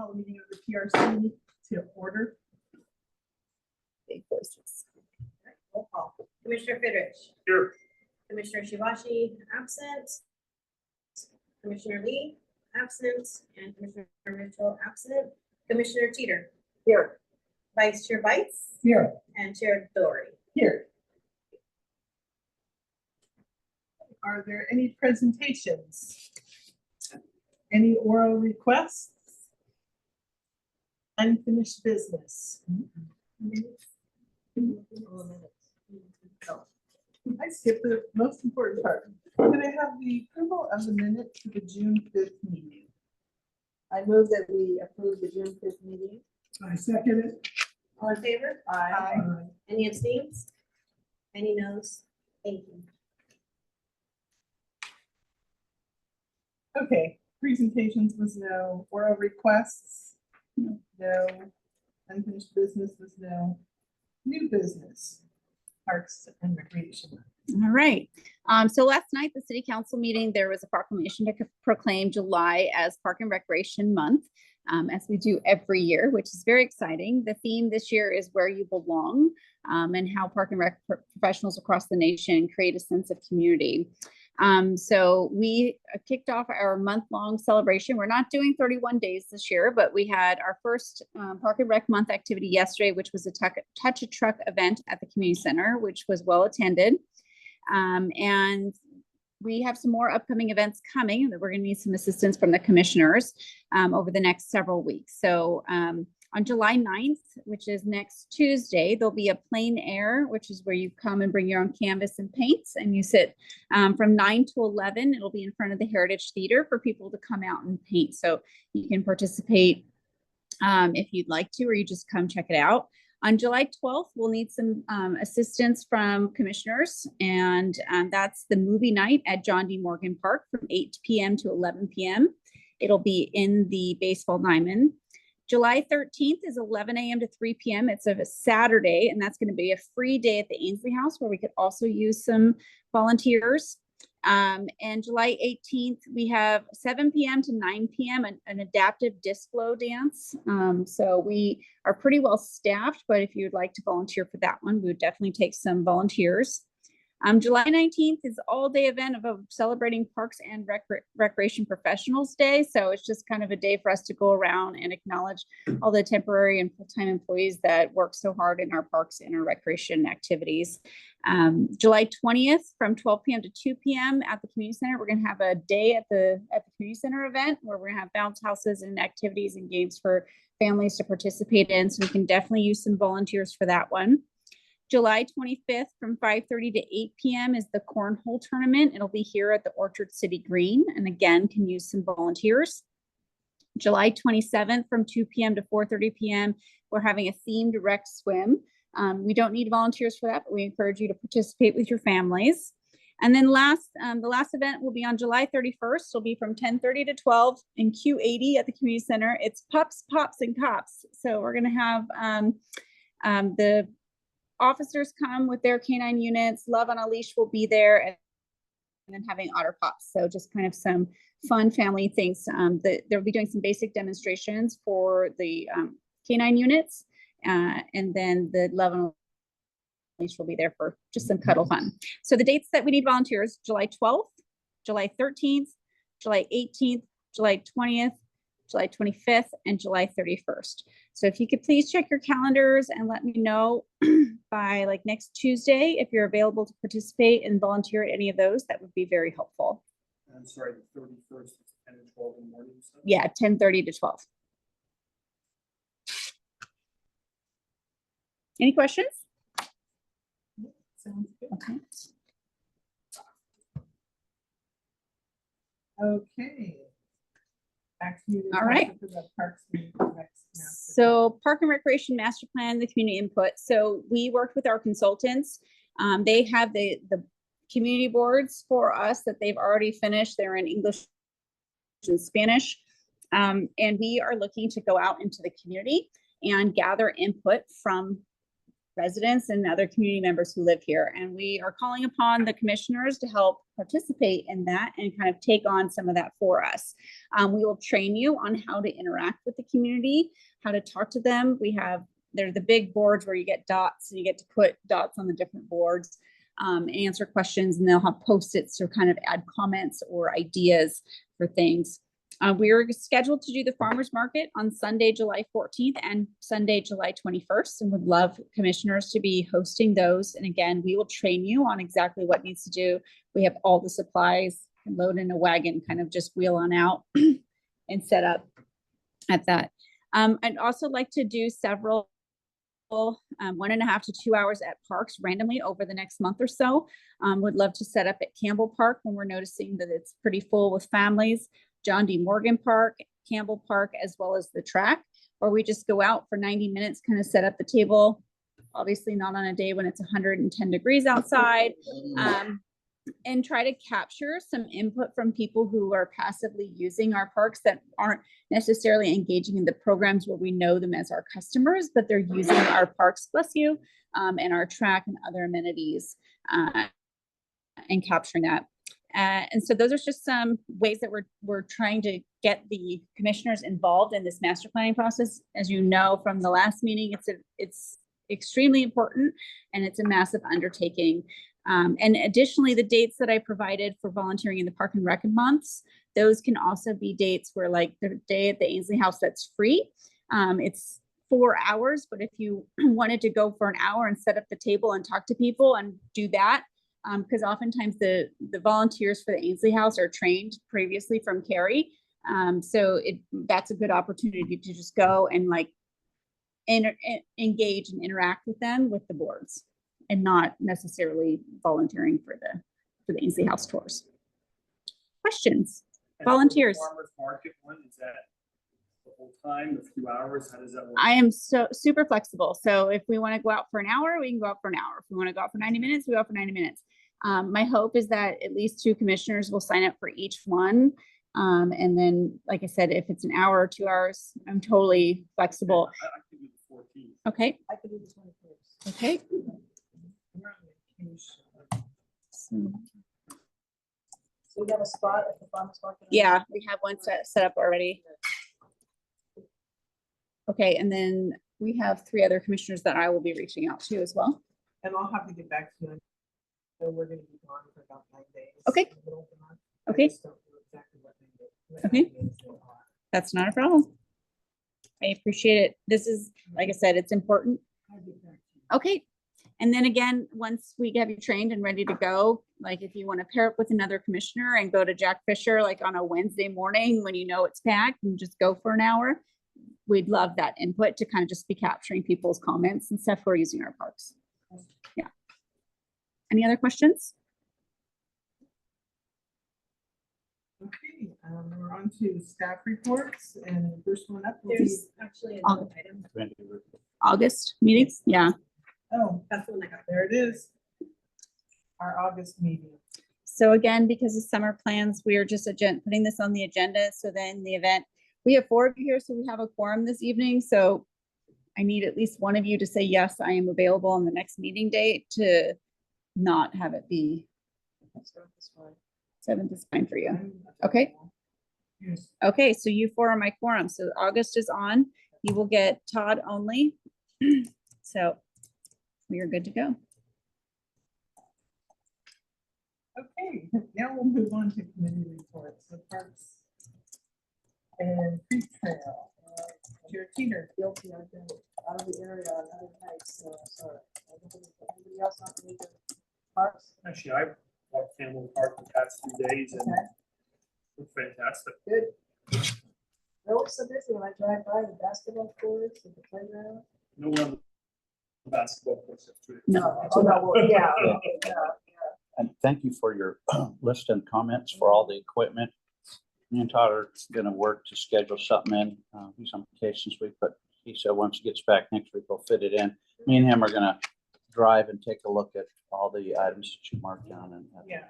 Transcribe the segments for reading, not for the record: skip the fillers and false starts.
call the meeting of the PRC to order. Big voices. Roll call. Commissioner Fidrich. Here. Commissioner Shivashi, absent. Commissioner Lee, absent. And Commissioner Mitchell, absent. Commissioner Teeter. Here. Vice Chair Bites. Here. And Chair Dory. Here. Are there any presentations? Any oral requests? Unfinished business? I skipped the most important part. Can I have the approval of the minutes for the June 5th meeting? I move that we approve the June 5th meeting. I second it. All in favor? Aye. Any abstains? Any noes? Thank you. Okay, presentations was no, oral requests, no, unfinished business was no, new business, Parks and Recreation. All right. So last night, the city council meeting, there was a proclamation to proclaim July as Park and Recreation Month, as we do every year, which is very exciting. The theme this year is where you belong, and how park and rec professionals across the nation create a sense of community. So we kicked off our month-long celebration. We're not doing 31 days this year, but we had our first Park and Rec Month activity yesterday, which was a Touch a Truck event at the community center, which was well attended. And we have some more upcoming events coming that we're going to need some assistance from the commissioners over the next several weeks. So on July 9th, which is next Tuesday, there'll be a plein air, which is where you come and bring your own canvas and paints, and you sit from 9 to 11. It'll be in front of the Heritage Theater for people to come out and paint. So you can participate if you'd like to, or you just come check it out. On July 12th, we'll need some assistance from commissioners, and that's the movie night at John D. Morgan Park from 8 p.m. to 11 p.m. It'll be in the baseball diamond. July 13th is 11 a.m. to 3 p.m. It's a Saturday, and that's going to be a free day at the Ainsley House where we could also use some volunteers. And July 18th, we have 7 p.m. to 9 p.m. an adaptive disc flow dance. So we are pretty well staffed, but if you'd like to volunteer for that one, we would definitely take some volunteers. July 19th is all day event of celebrating Parks and Recreation Professionals Day. So it's just kind of a day for us to go around and acknowledge all the temporary and full-time employees that work so hard in our parks and our recreation activities. July 20th from 12 p.m. to 2 p.m. at the community center, we're going to have a day at the community center event where we're going to have bounce houses and activities and games for families to participate in. So we can definitely use some volunteers for that one. July 25th from 5:30 to 8 p.m. is the cornhole tournament. It'll be here at the Orchard City Green, and again, can use some volunteers. July 27th from 2 p.m. to 4:30 p.m. we're having a themed rec swim. We don't need volunteers for that, but we encourage you to participate with your families. And then the last event will be on July 31st. It'll be from 10:30 to 12 in Q80 at the community center. It's Pups, Pops, and Cops. So we're going to have the officers come with their canine units. Love on a Leash will be there, and then having Otter Pops. So just kind of some fun family things. They'll be doing some basic demonstrations for the canine units, and then the Love on a Leash will be there for just some cuddle fun. So the dates that we need volunteers: July 12th, July 13th, July 18th, July 20th, July 25th, and July 31st. So if you could please check your calendars and let me know by like next Tuesday if you're available to participate and volunteer at any of those, that would be very helpful. I'm sorry, the 31st is 10 to 12 in the morning. So. Yeah, 10:30 to 12. Any questions? Sounds good. Okay. Okay. Back to you. All right. For the Parks and Rec. So Park and Recreation Master Plan, the community input. So we worked with our consultants. They have the community boards for us that they've already finished. They're in English and Spanish. And we are looking to go out into the community and gather input from residents and other community members who live here. And we are calling upon the commissioners to help participate in that and kind of take on some of that for us. We will train you on how to interact with the community, how to talk to them. They're the big boards where you get dots and you get to put dots on the different boards, answer questions, and they'll have Post-its to kind of add comments or ideas for things. We are scheduled to do the farmers market on Sunday, July 14th and Sunday, July 21st, and would love commissioners to be hosting those. And again, we will train you on exactly what needs to do. We have all the supplies, can load in a wagon, kind of just wheel on out and set up at that. I'd also like to do several 1.5 to 2 hours at parks randomly over the next month or so. Would love to set up at Campbell Park when we're noticing that it's pretty full with families, John D. Morgan Park, Campbell Park, as well as the track, or we just go out for 90 minutes, kind of set up the table, obviously not on a day when it's 110 degrees outside, and try to capture some input from people who are passively using our parks that aren't necessarily engaging in the programs where we know them as our customers, but they're using our parks, bless you, and our track and other amenities, and capturing that. And so those are just some ways that we're trying to get the commissioners involved in this master planning process. As you know from the last meeting, it's extremely important and it's a massive undertaking. And additionally, the dates that I provided for volunteering in the Park and Rec months, those can also be dates where, like the day at the Ainsley House, that's free. It's 4 hours, but if you wanted to go for an hour and set up the table and talk to people and do that, because oftentimes the volunteers for the Ainsley House are trained previously from Cary. So that's a good opportunity to just go and like engage and interact with them with the boards, and not necessarily volunteering for the Ainsley House tours. Questions? And Volunteers. the farmers market one, is that the whole time, a few hours? How does that work? I am so super flexible. So if we want to go out for an hour, we can go out for an hour. If we want to go out for 90 minutes, we go out for 90 minutes. My hope is that at least 2 commissioners will sign up for each one. And then, like I said, if it's an hour or 2 hours, I'm totally flexible. I can do the 14th. Okay. I could do the 21st. Okay. So we have a spot at the farmers market? Yeah, we have one set up already. Okay, and then we have 3 other commissioners that I will be reaching out to as well. And I'll have to get back to you. So we're gonna be gone for about 9 days. Okay. in the middle of the month. I Okay. just don't know exactly what 9 days- Okay. 9 days they are. That's not a problem. I appreciate it. This is, like I said, it's important. I'll get back to you. Okay. And then again, once we have you trained and ready to go, like if you want to pair up with another commissioner and go to Jack Fisher, like on a Wednesday morning when you know it's packed, and just go for an hour, we'd love that input to kind of just be capturing people's comments and stuff who are using our parks. Yeah. Any other questions? Okay, we're on to staff reports, and the first one up will be, There's actually another item. August meetings? Yeah. oh, That's the one I got. there it is. Our August meeting. So again, because of summer plans, we are just putting this on the agenda. So then the event, we have 4 of you here, so we have a quorum this evening. So I need at least one of you to say, yes, I am available on the next meeting date, to not have it be 7th is fine for you. Okay. Yes. Okay, so you 4 are my quorum. So August is on. You will get Todd only. So we are good to go. Okay, now we'll move on to committee reports, the parks and Creek Trail. Chair Teeter. Guilty, I've been out of the area on other nights, so sorry. Anybody else on any of the parks? Actually, I walked Campbell Park the past few days and Okay. it's fantastic. Good. They're always so busy when I drive by the basketball courts and the playground. No one on the basketball course. No. Oh, no, well, yeah, Yeah. yeah. And thank you for your list and comments for all the equipment. Me and Todd are gonna work to schedule something in. He's on vacation this week, but he said once he gets back next week, he'll fit it in. Me and him are gonna drive and take a look at all the items that you marked down and. Yeah,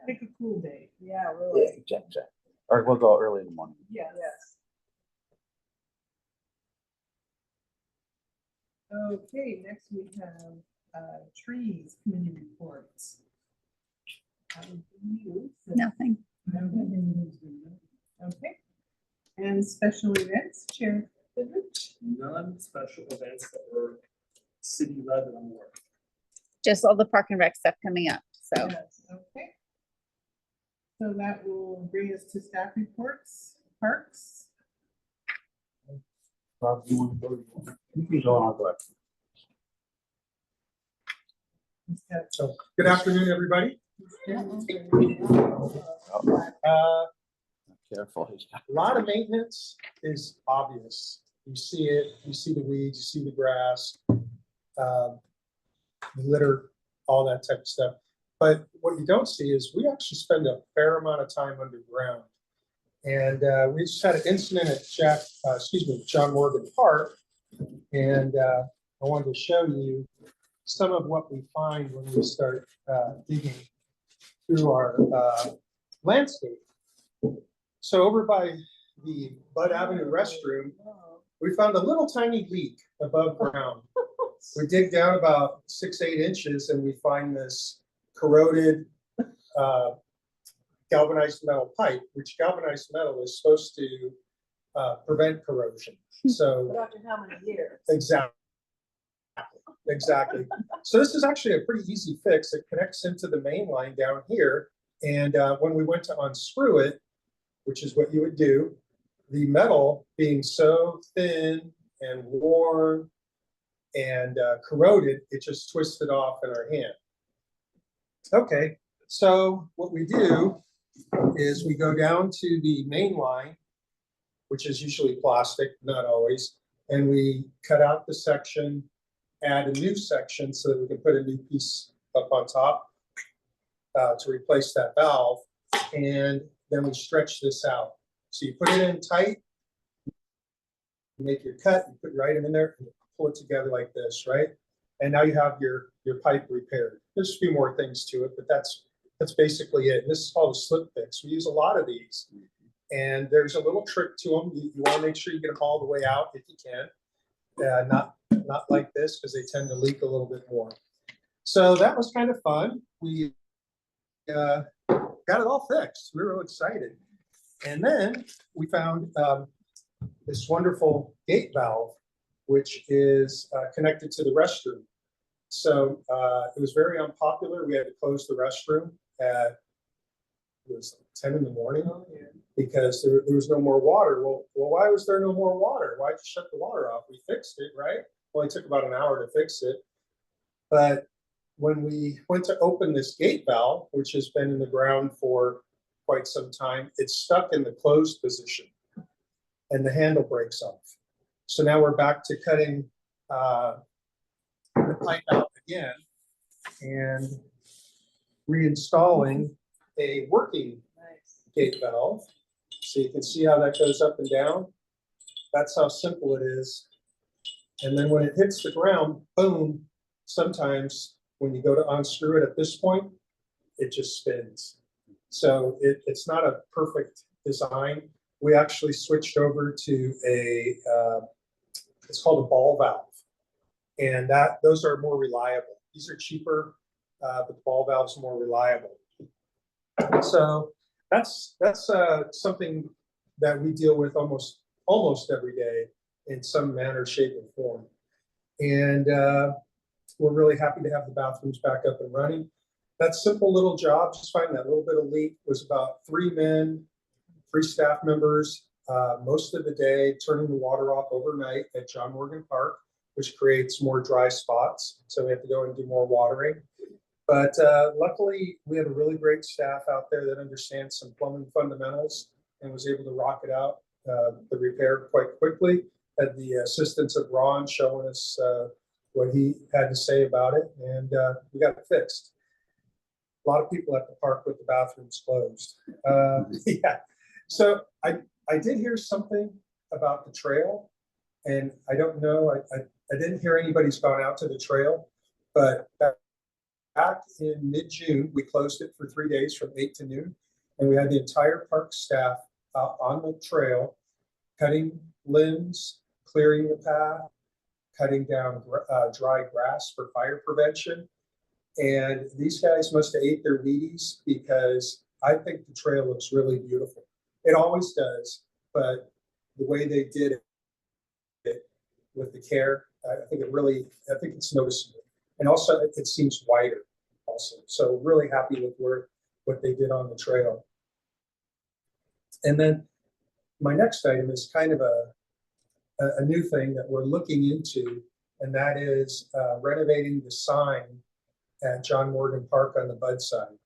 pick a cool day. Yeah, Yeah, really. exactly. Or we'll go early in the morning. Yes. Yes. Okay, next we have trees committee reports. Nothing. Okay. And special events, Chair Goodrich? Non-special events that were city-led that I'm aware of. Just all the park and rec stuff coming up. So Yes, okay. So that will bring us to staff reports, parks. Rob, you want to go? You can go on, go ahead. So, good afternoon, everybody. Careful. He's got- A lot of maintenance is obvious. You see it, you see the weeds, you see the grass, litter, all that type of stuff. But what you don't see is we actually spend a fair amount of time underground. And we just had an incident at John Morgan Park. And I wanted to show you some of what we find when we start digging through our landscape. So over by the Bud Avenue restroom, we found a little tiny leak above ground. We dig down about 6-8 inches and we find this corroded galvanized metal pipe, which galvanized metal is supposed to prevent corrosion. So But after how many years? Exactly. So this is actually a pretty easy fix. It connects into the main line down here. And when we went to unscrew it, which is what you would do, the metal being so thin and worn and corroded, it just twisted off in our hand. Okay, so what we do is we go down to the main line, which is usually plastic, not always, and we cut out the section, add a new section so that we can put a new piece up on top to replace that valve, and then we stretch this out. So you put it in tight, you make your cut, you put your item in there, and you pull it together like this, right? And now you have your pipe repaired. There's a few more things to it, but that's basically it. And this is called a slip fix. We use a lot of these. And there's a little trick to them. You want to make sure you get them all the way out if you can. Not like this, because they tend to leak a little bit more. So that was kind of fun. We got it all fixed. We were real excited. And then we found this wonderful gate valve, which is connected to the restroom. So it was very unpopular. We had to close the restroom at, it was 10 in the morning because there was no more water. Well, why was there no more water? Why'd you shut the water off? We fixed it, right? Well, it took about an hour to fix it. But when we went to open this gate valve, which has been in the ground for quite some time, it's stuck in the closed position and the handle breaks off. So now we're back to cutting the pipe out again and reinstalling a working gate valve. So you can see how that goes up and down. That's how simple it is. And then when it hits the ground, boom, sometimes when you go to unscrew it at this point, it just spins. So it's not a perfect design. We actually switched over to it's called a ball valve. And those are more reliable. These are cheaper, but the ball valves are more reliable. So that's something that we deal with almost every day in some manner, shape, or form. And we're really happy to have the bathrooms back up and running. That simple little job, just finding that little bit of leak, was about 3 men, 3 staff members, most of the day, turning the water off overnight at John Morgan Park, which creates more dry spots. So we have to go and do more watering. But luckily, we have a really great staff out there that understands some plumbing fundamentals and was able to rock it out, the repair quite quickly. Had the assistance of Ron showing us what he had to say about it, and we got it fixed. A lot of people at the park with the bathrooms closed. Yeah. So I did hear something about the trail, and I don't know, I didn't hear anybody's gone out to the trail, but back in mid-June, we closed it for 3 days from 8 to noon, and we had the entire park staff out on the trail, cutting limbs, clearing the path, cutting down dry grass for fire prevention. And these guys must have ate their Wheaties because I think the trail looks really beautiful. It always does, but the way they did it with the care, I think it's noticeable. And also it seems wider also. So really happy with what they did on the trail. And then my next item is kind of a new thing that we're looking into, and that is renovating the sign at John Morgan Park on the Bud side.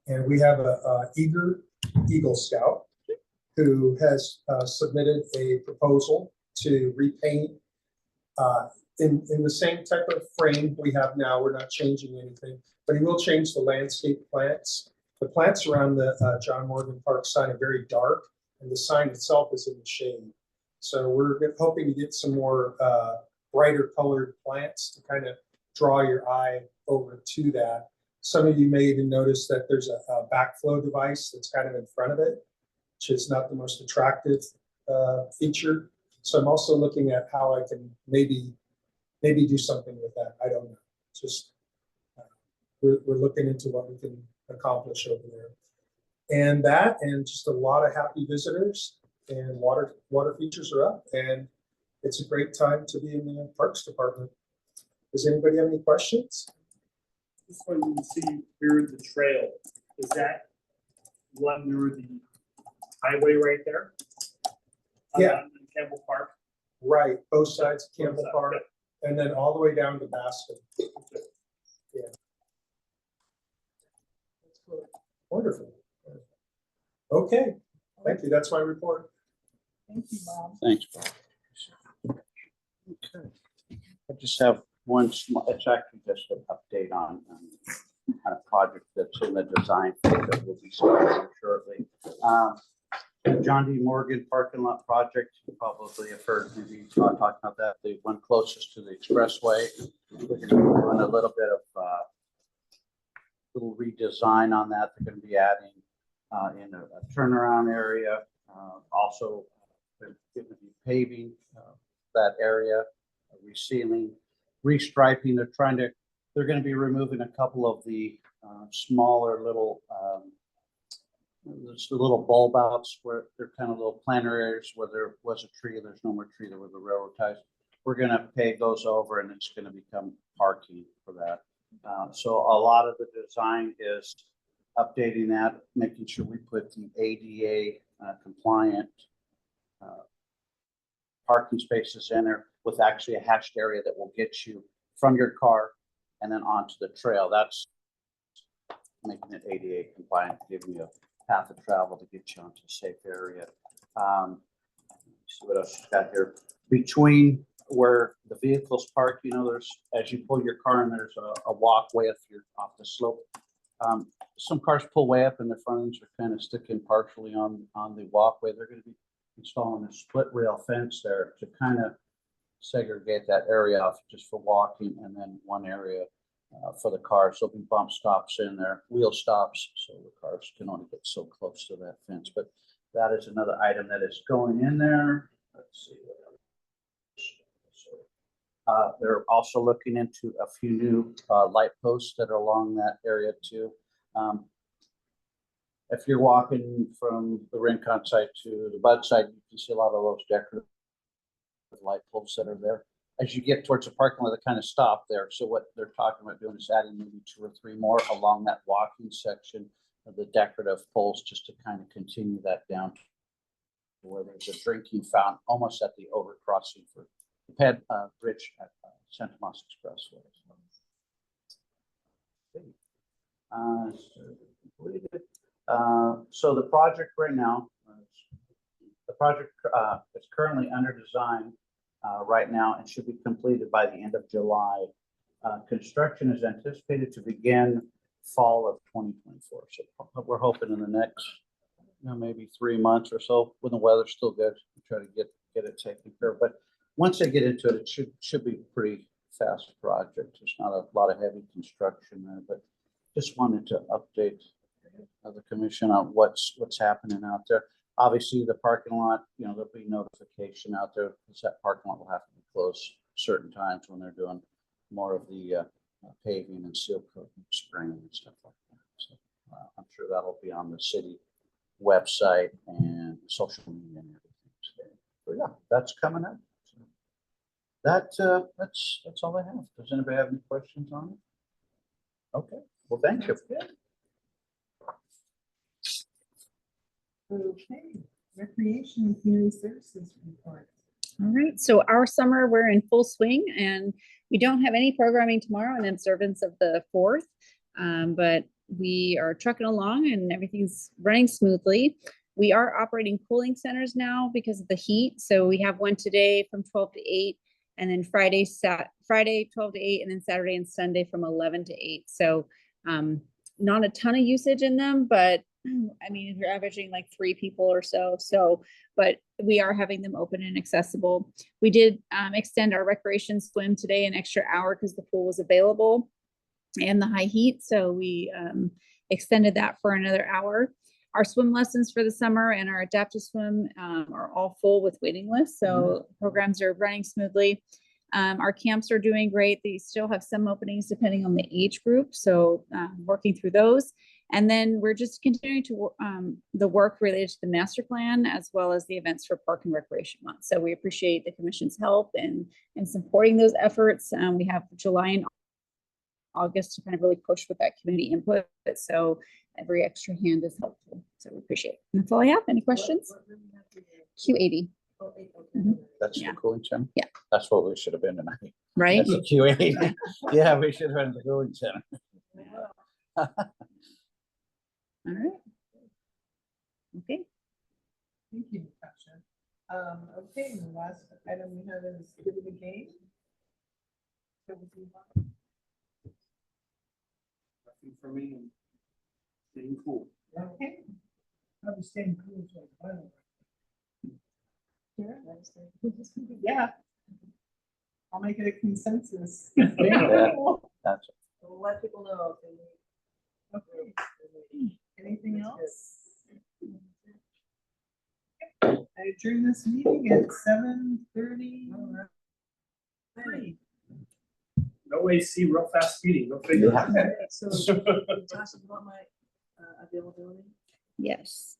And we have a eager Eagle Scout who has submitted a proposal to repaint in the same type of frame we have now. We're not changing anything, but he will change the landscape plants. The plants around the John Morgan Park sign are very dark, and the sign itself is in the shade. So we're hoping to get some more brighter colored plants to kind of draw your eye over to that. Some of you may even notice that there's a backflow device that's kind of in front of it, which is not the most attractive feature. So I'm also looking at how I can maybe do something with that. I don't know. Just we're looking into what we can accomplish over there. And just a lot of happy visitors, and water features are up, and it's a great time to be in the Parks Department. Does anybody have any questions? This one you can see here the trail. Is that one near the highway right there? Yeah. In Campbell Park. Right, both sides of Campbell Both sides, Park, and then all the way down to Baskin. Yeah. That's cool. Wonderful. Okay, thank you. That's my report. Thank you, Bob. Thanks, Bob. Okay. I just have one small, it's actually just an update on kind of project that's in the design phase that will be starting shortly. John D. Morgan parking lot project, you probably have heard maybe talking about that, the one closest to the expressway. We're going to be doing a little bit of little redesign on that. They're going to be adding in a turnaround area. Also, they're going to be paving that area, resealing, restriping. They're going to be removing a couple of the smaller little there's the little bulb outs where they're kind of little planter areas where there was a tree. There's no more tree. There were the railroad ties. We're going to pave those over, and it's going to become parking for that. So a lot of the design is updating that, making sure we put the ADA compliant parking spaces in there with actually a hatched area that will get you from your car and then onto the trail. That's making it ADA compliant, giving you a path of travel to get you onto a safe area. See what else you got here. Between where the vehicles park, there's, as you pull your car in, there's a walkway if you're off the slope. Some cars pull way up and their front ends are kind of sticking partially on the walkway. They're going to be installing a split rail fence there to kind of segregate that area off just for walking, and then one area for the cars. There'll be bump stops in there, wheel stops, so the cars can only get so close to that fence. But that is another item that is going in there. Let's see what else. They're also looking into a few new light posts that are along that area too. If you're walking from the Rincon side to the Bud side, you can see a lot of those decorative light poles that are there. As you get towards the parking lot, they kind of stop there. So what they're talking about doing is adding maybe 2 or 3 more along that walking section of the decorative poles, just to kind of continue that down to where there's a drinking fountain almost at the overcrossing for the pad bridge at Santa Moss Expressway. So the project right now, is currently under design right now and should be completed by the end of July. Construction is anticipated to begin fall of 2024. So we're hoping in the next, maybe 3 months or so, when the weather's still good, we try to get it taken care of. But once they get into it, it should be a pretty fast project. There's not a lot of heavy construction there, but just wanted to update the commission on what's happening out there. Obviously, the parking lot, there'll be notification out there because that parking lot will have to be closed certain times when they're doing more of the paving and seal coating, spraying and stuff like that. So I'm sure that'll be on the city website and social media and everything. So yeah, that's coming up. So that's all I have. Does anybody have any questions on it? Okay, well, thank you. Okay, recreation and community services report. All right, so our summer, we're in full swing and we don't have any programming tomorrow in observance of the 4th, but we are trucking along and everything's running smoothly. We are operating cooling centers now because of the heat. So we have one today from 12 to 8, and then Friday 12 to 8, and then Saturday and Sunday from 11 to 8. So not a ton of usage in them, but I mean, if you're averaging like 3 people or so, but we are having them open and accessible. We did extend our recreation swim today an extra hour because the pool was available and the high heat. So we extended that for another hour. Our swim lessons for the summer and our adaptive swim are all full with waiting lists. So programs are running smoothly. Our camps are doing great. They still have some openings depending on the age group. So working through those. And then we're just continuing to the work related to the master plan as well as the events for Park and Recreation Month. So we appreciate the commission's help in supporting those efforts. We have July and August to kind of really push with that community input. So every extra hand is helpful. So we appreciate it. And that's all I have. Any questions? Q80. That's Yeah. the cooling center? Yeah. That's what we should have been tonight. Right? That's the Q80. Yeah, we should have been in the cooling center. All right. Okay. Thank you, Natasha. Okay, the last item we have is give it a game. Nothing for me and staying cool. Okay. I'm staying cool. Yeah. I'll make it a consensus. Yeah. That's We'll let people know if they need. Okay. Anything else? I adjourn this meeting at 7:30. No AC, real fast meeting, no figure. Yeah. So, Natasha, you want my availability? Yes.